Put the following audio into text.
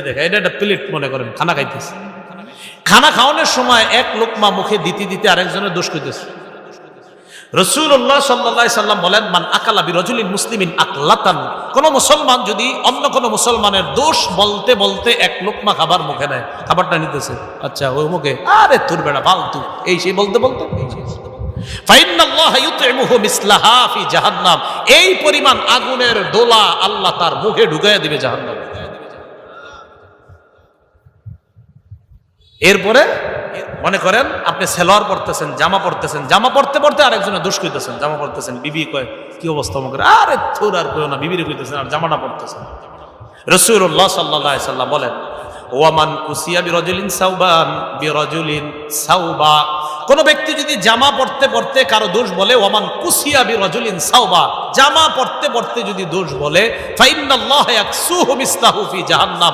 দেখে এটা একটা প্লেট মনে করেন, খানা খাইতেছে। খানা খাওয়ানোর সময় এক লোকমা মুখে দিতে দিতে আরেকজনের দোষ কইতেছে। রাসূলুল্লাহ সাল্লাল্লাহু আলাইহি সাল্লাম বলেন, মান আকালা বিরাজুলিন মুসলিমিন আকলাতান, কোন মুসলমান যদি অন্য কোন মুসলমানের দোষ বলতে বলতে এক লোকমা খাবার মুখে নেয়, খাবারটা নিতেছে, আচ্ছা ওই মুখে আরে তোর বেড়া ফালতু এই সেই বলতে বলতে ফাইন্নাল্লাহা ইউতইমুহু মিসলাহা ফি জাহান্নাম, এই পরিমাণ আগুনের দোলা আল্লাহ তার মুখে ঢুকাইয়া দিবে জাহান্নামে। এরপরে মনে করেন আপনি সেলোয়ার পরতেছেন, জামা পরতেছেন, জামা পরতে পরতে আরেকজনের দোষ কইতেছেন, জামা পরতেছেন, বিবি কয় কি অবস্থা মুখের, আরে তোর আর কইও না, বিবিরে কইতেছেন আর জামাটা পরতেছেন। রাসূলুল্লাহ সাল্লাল্লাহু আলাইহি সাল্লাম বলেন, ওয়ামান কুসিয়া বিরাজুলিন সাওবান বিরাজুলিন সাওবা, কোন ব্যক্তি যদি জামা পরতে পরতে কারো দোষ বলে, ওয়ামান কুসিয়া বিরাজুলিন সাওবা, জামা পরতে পরতে যদি দোষ বলে, ফাইন্নাল্লাহা ইয়াকসুহু মিসলাহু ফি জাহান্নাম,